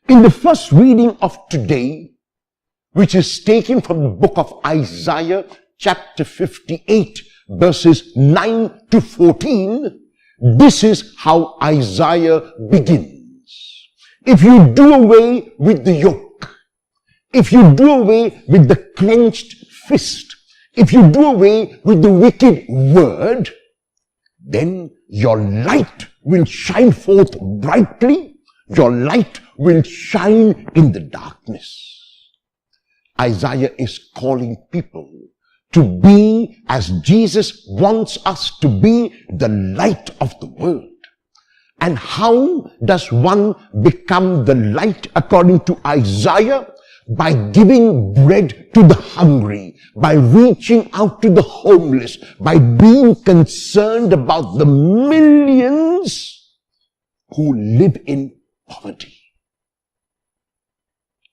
In the first reading of today, which is taken from the book of Isaiah, chapter 58, verses 9 to 14, this is how Isaiah begins. If you do away with the yoke, if you do away with the clenched fist, if you do away with the wicked word, then your light will shine forth brightly. Your light will shine in the darkness. Isaiah is calling people to be as Jesus wants us to be, the light of the world. And how does one become the light according to Isaiah? By giving bread to the hungry, by reaching out to the homeless, by being concerned about the millions who live in poverty.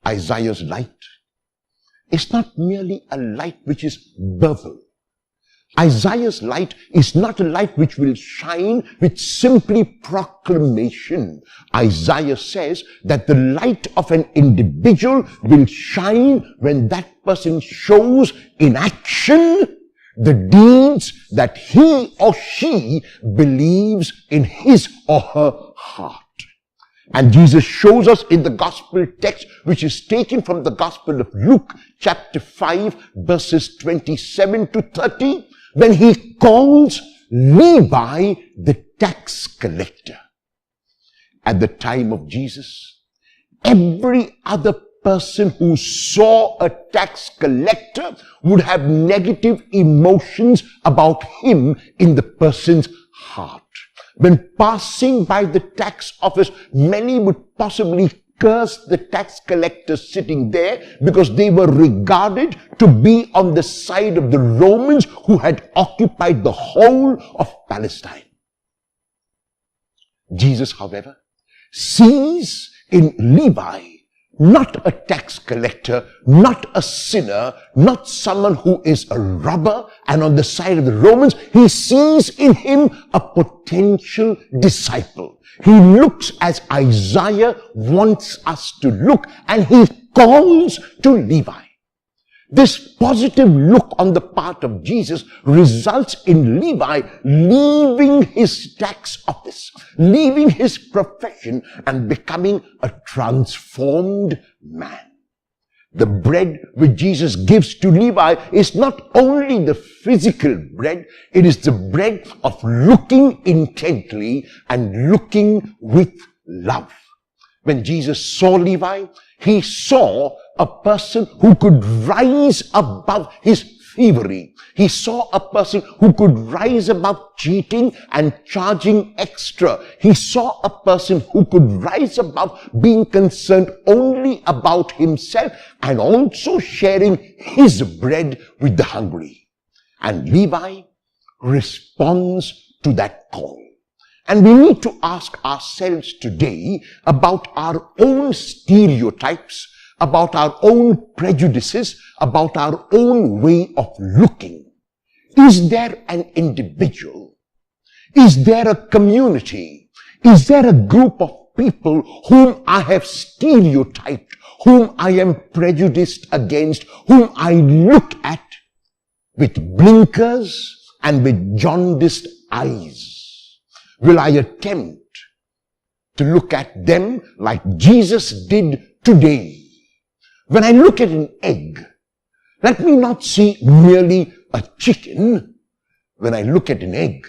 Isaiah's light is not merely a light which is verbal. Isaiah's light is not a light which will shine with simply proclamation. Isaiah says that the light of an individual will shine when that person shows in action the deeds that he or she believes in his or her heart. And Jesus shows us in the gospel text, which is taken from the gospel of Luke, chapter 5, verses 27 to 30, when he calls Levi the tax collector. At the time of Jesus, every other person who saw a tax collector would have negative emotions about him in the person's heart. When passing by the tax office, many would possibly curse the tax collector sitting there because they were regarded to be on the side of the Romans who had occupied the whole of Palestine. Jesus, however, sees in Levi not a tax collector, not a sinner, not someone who is a robber and on the side of the Romans. He sees in him a potential disciple. He looks as Isaiah wants us to look, and he calls to Levi. This positive look on the part of Jesus results in Levi leaving his tax office, leaving his profession, and becoming a transformed man. The bread which Jesus gives to Levi is not only the physical bread, it is the bread of looking intently and looking with love. When Jesus saw Levi, he saw a person who could rise above his thievery. He saw a person who could rise above cheating and charging extra. He saw a person who could rise above being concerned only about himself and also sharing his bread with the hungry. And Levi responds to that call. And we need to ask ourselves today about our own stereotypes, about our own prejudices, about our own way of looking. Is there an individual? Is there a community? Is there a group of people whom I have stereotyped, whom I am prejudiced against, whom I look at with blinkers and with jaundiced eyes? Will I attempt to look at them like Jesus did today? When I look at an egg, let me not see merely a chicken. When I look at an egg,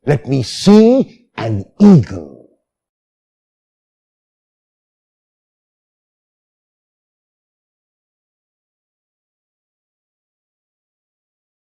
let me see an eagle.